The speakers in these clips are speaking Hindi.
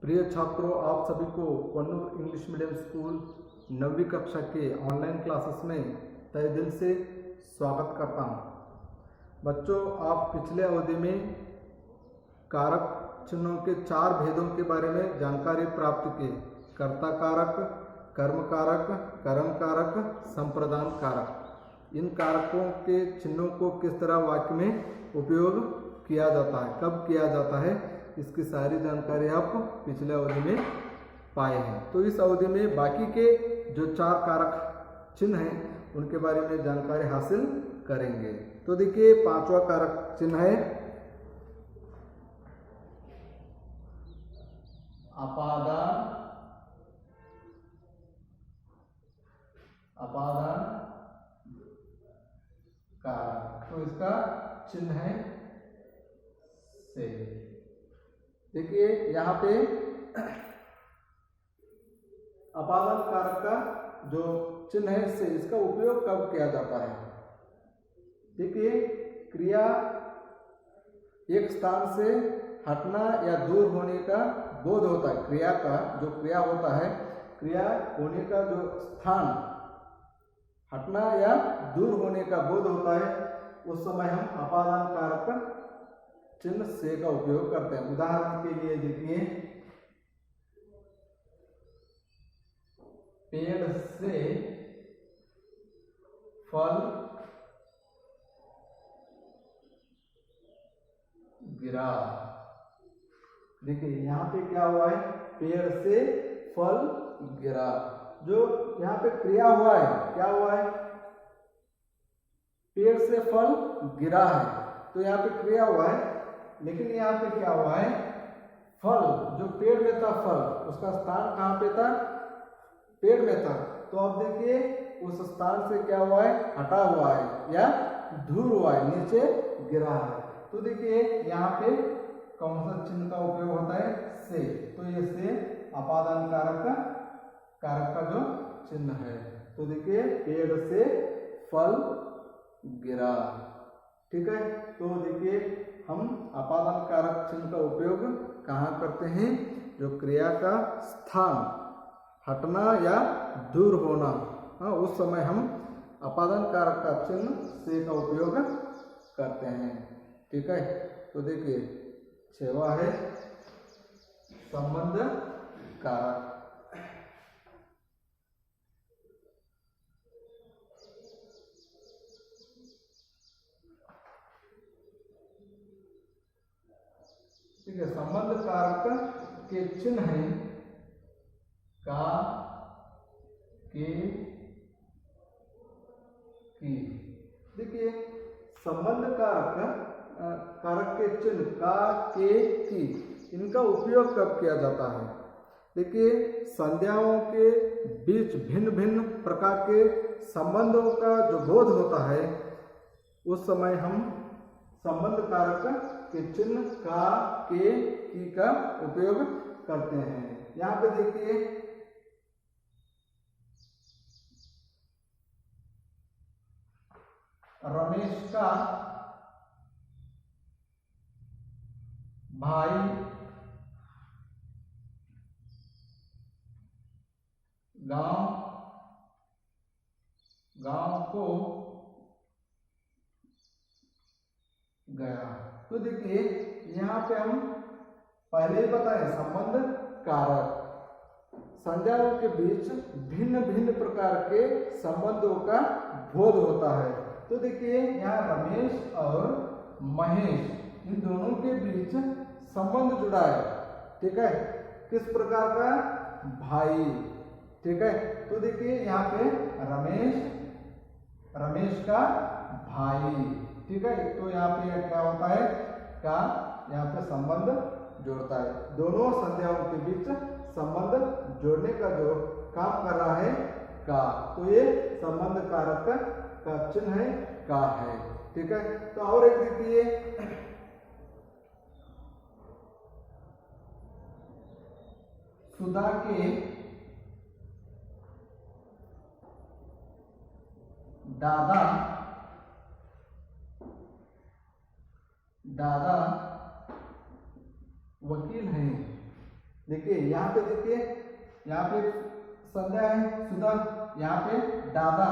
प्रिय छात्रों, आप सभी को कन्नूर इंग्लिश मीडियम स्कूल 9वीं कक्षा के ऑनलाइन क्लासेस में तहे दिल से स्वागत करता हूं। बच्चों, आप पिछले अवधि में कारक चिन्हों के 4 भेदों के बारे में जानकारी प्राप्त की। कर्ता कारक, कर्म कारक, कर्म कारक, संप्रदान कारक। इन कारकों के चिन्हों को किस तरह वाक्य में उपयोग किया जाता है, कब किया जाता है, इसकी सारी जानकारी आप पिछले अवधि में पाए हैं। तो इस अवधि में बाकी के जो 4 कारक चिन्ह हैं उनके बारे में जानकारी हासिल करेंगे। तो देखिए, 5वां कारक चिन्ह है अपादान कारक। तो इसका चिन्ह है से। देखिए, यहाँ पे अपादान कारक का जो चिन्ह है से, इसका उपयोग कब किया जाता है। देखिए, क्रिया एक स्थान से हटना या दूर होने का बोध होता है। क्रिया का जो क्रिया होता है, क्रिया होने का जो स्थान हटना या दूर होने का बोध होता है, उस समय हम अपादान कारक चिन्ह से का उपयोग करते हैं। उदाहरण के लिए देखिए, पेड़ से फल गिरा। देखिए, यहाँ पे क्या हुआ है, पेड़ से फल गिरा। जो यहाँ पे क्रिया हुआ है, क्या हुआ है, पेड़ से फल गिरा है। तो यहाँ पे क्रिया हुआ है, लेकिन यहाँ पे क्या हुआ है, फल जो पेड़ में था, फल उसका स्थान कहाँ पे था, पेड़ में था। तो अब देखिए, उस स्थान से क्या हुआ है, हटा हुआ है या दूर हुआ है, नीचे गिरा है। तो देखिए, यहाँ पे कौन सा चिन्ह का उपयोग होता है, से। तो ये से अपादान कारक का जो चिन्ह है। तो देखिए, पेड़ से फल गिरा। ठीक है। तो देखिए, हम अपादान कारक चिन्ह का उपयोग कहाँ करते हैं, जो क्रिया का स्थान हटना या दूर होना, उस समय हम अपादान कारक का चिन्ह से का उपयोग करते हैं। ठीक है। तो देखिए, 6वां है संबंध कारक। ठीक है, संबंध कारक के चिन्ह हैं का, के, की। देखिए, संबंध कारक के चिन्ह का, के, की, इनका उपयोग कब किया जाता है। देखिए, संज्ञाओं के बीच भिन्न भिन्न प्रकार के संबंधों का जो बोध होता है, उस समय हम संबंध कारक के चिन्ह का, के, की का उपयोग करते हैं। यहाँ पे देखिए, रमेश का भाई गांव को गया। तो देखिए, यहाँ पे हम पहले ही बताए, संबंध कारक संज्ञाओं के बीच भिन्न भिन्न प्रकार के संबंधों का बोध होता है। तो देखिए, यहाँ रमेश और महेश, इन दोनों के बीच संबंध जुड़ा है। ठीक है। किस प्रकार का, भाई। ठीक है। तो देखिए, यहाँ पे रमेश का भाई। ठीक है। तो यहाँ पे क्या होता है, का, यहाँ पे संबंध जोड़ता है। दोनों संज्ञाओं के बीच संबंध जोड़ने का जो काम कर रहा है, का। तो ये संबंध कारक का चिन्ह है, का है। ठीक है। तो और एक देखिए, सुधा के दादा वकील हैं। देखिए यहाँ पे, देखिए यहाँ पे संज्ञा है सुधा, यहाँ पे दादा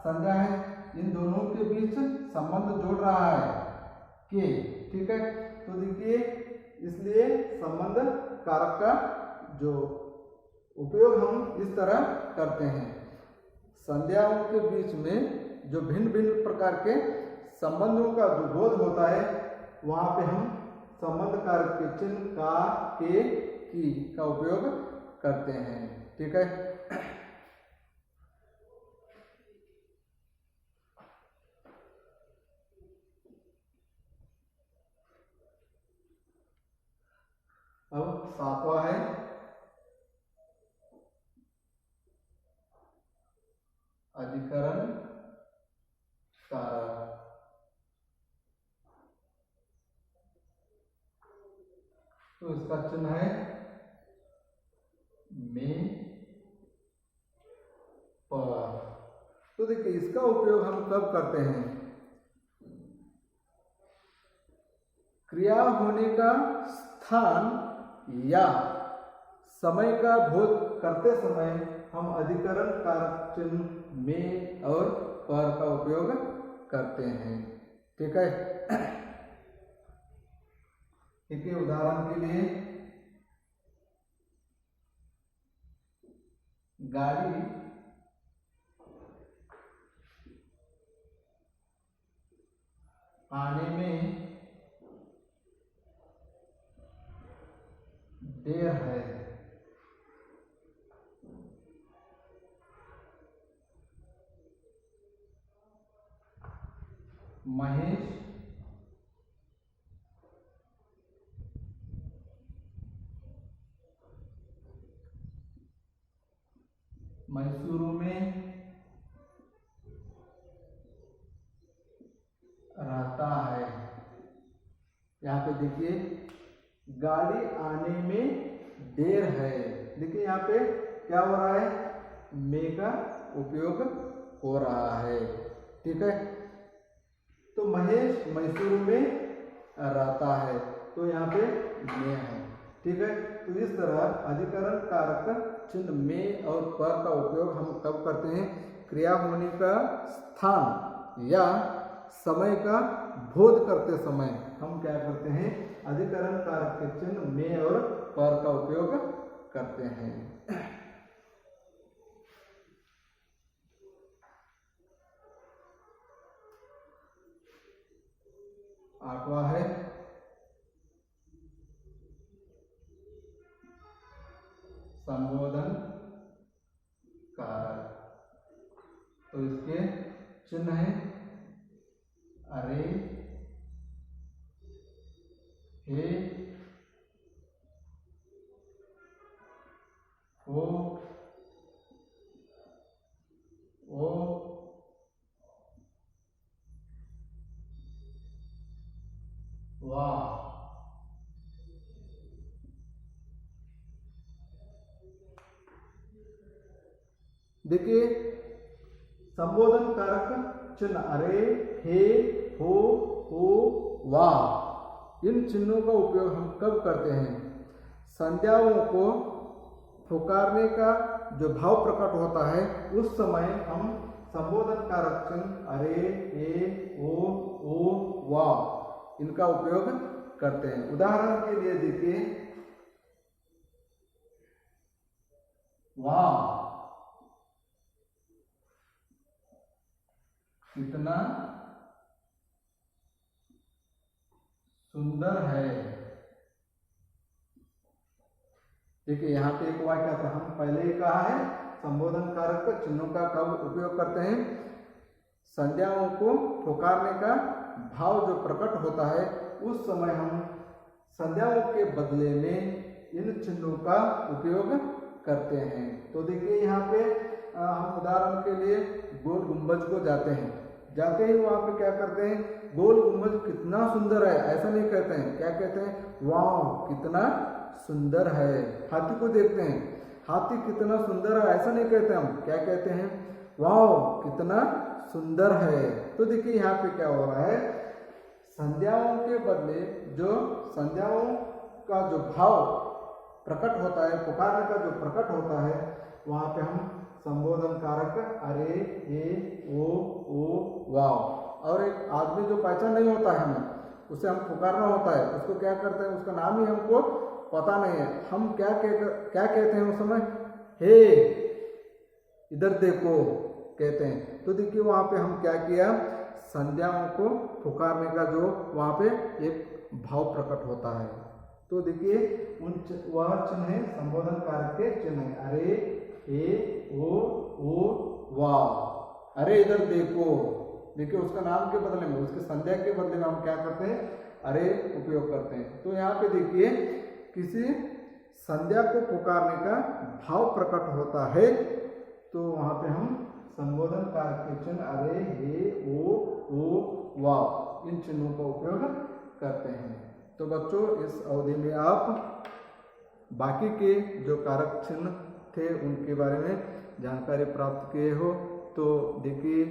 संज्ञा है, इन दोनों के बीच संबंध जोड़ रहा है के, ठीक है। तो देखिए इसलिए संबंध कारक का जो उपयोग हम इस तरह करते हैं, संज्ञाओं के बीच में जो भिन्न भिन्न प्रकार के संबंधों का जो बोध होता है वहां पे हम संबंध कारक के चिन्ह का, के, की का उपयोग करते हैं, ठीक है। अब सातवां है अधिकरण कारक। तो इसका चिन्ह है में, पर। तो देखिए इसका उपयोग हम कब करते हैं, क्रिया होने का स्थान या समय का बोध करते समय हम अधिकरण कारक चिन्ह में और पर का उपयोग करते हैं, ठीक है। देखिए उदाहरण के लिए गाड़ी आने में देर है, महेश मैसूरू में रहता है। यहाँ पे देखिए गाड़ी आने में देर है, देखिए यहाँ पे क्या हो रहा है, में का उपयोग हो रहा है, ठीक है। तो महेश मैसूरू में रहता है, तो यहाँ पे में है, ठीक है। तो इस तरह अधिकरण कारक चिन्ह में और पर का उपयोग हम कब करते हैं, क्रिया होने का स्थान या समय का बोध करते समय हम क्या करते हैं, अधिकरण कारक के चिन्ह में और पर का उपयोग करते हैं। आठवां है संबोधन कारक। तो इसके चिन्ह है अरे, हे, हो, ओ, वाह। देखिए संबोधन कारक चिन्ह अरे, हे, हो, वाह, इन चिन्हों का उपयोग हम कब करते हैं, संज्ञाओं को पुकारने का जो भाव प्रकट होता है उस समय हम संबोधन कारक चिन्ह अरे, हे, ओ, वाह इनका उपयोग करते हैं। उदाहरण के लिए देखिए वाह कितना सुंदर है। देखिए यहाँ पे एक वाक्य था, हम पहले ही कहा है संबोधन कारक चिन्हों का कब उपयोग करते हैं, संज्ञाओं को पुकारने का भाव जो प्रकट होता है उस समय हम संज्ञाओं के बदले में इन चिन्हों का उपयोग करते हैं। तो देखिए यहाँ पे हम उदाहरण के लिए गोल गुंबज को जाते हैं, जाते ही वहाँ पे क्या करते हैं, गोल गुंबज कितना सुंदर है ऐसा नहीं कहते हैं, क्या कहते हैं, वाह कितना सुंदर है। हाथी को देखते हैं, हाथी कितना सुंदर है ऐसा नहीं कहते हम, क्या कहते हैं, वाह कितना सुंदर है। तो देखिए यहाँ पे क्या हो रहा है, संज्ञाओं के बदले जो संज्ञाओं का जो भाव प्रकट होता है, पुकारने का जो प्रकट होता है, वहां पे हम संबोधन कारक अरे, ए, ओ, वाव। और एक आदमी जो पहचान नहीं होता है हमें, उसे हम पुकारना होता है, उसको क्या करते हैं, उसका नाम ही हमको पता नहीं है, हम क्या कहते हैं उस समय, हे इधर देखो कहते हैं। तो देखिए वहां पे हम क्या किया, संज्ञाओं को पुकारने का जो वहां पे एक भाव प्रकट होता है। तो देखिए वह चिन्ह है संबोधन कारक के चिन्ह है, अरे, ए, ओ, वाव। अरे इधर देखो, देखिए उसका नाम के बदले में, उसके संज्ञा के बदले में हम क्या करते हैं, अरे उपयोग करते हैं। तो यहाँ पे देखिए किसी संज्ञा को पुकारने का भाव प्रकट होता है, तो वहां पे हम संबोधन कारक के चिन्ह अरे, हे, ओ, वाव, इन चिन्हों का उपयोग करते हैं। तो बच्चों इस अवधि में आप बाकी के जो कारक चिन्ह थे उनके बारे में जानकारी प्राप्त किए हो। तो देखिए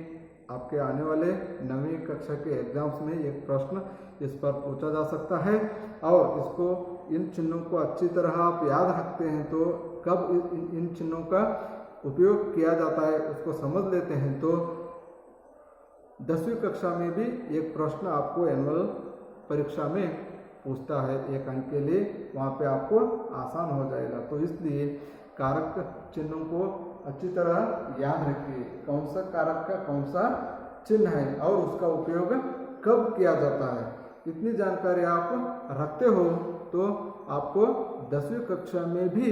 आपके आने वाले 9वीं कक्षा के एग्जाम्स में एक प्रश्न इस पर पूछा जा सकता है, और इसको इन चिन्हों को अच्छी तरह आप याद रखते हैं तो कब इन चिन्हों का उपयोग किया जाता है उसको समझ लेते हैं, तो 10वीं कक्षा में भी एक प्रश्न आपको एनुअल परीक्षा में पूछता है 1 अंक के लिए, वहाँ पे आपको आसान हो जाएगा। तो इसलिए कारक चिन्हों को अच्छी तरह याद रखिए, कौन सा कारक का कौन सा चिन्ह है और उसका उपयोग कब किया जाता है। इतनी जानकारी आप रखते हो तो आपको 10वीं कक्षा में भी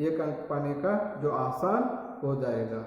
1 अंक पाने का जो आसान हो जाएगा।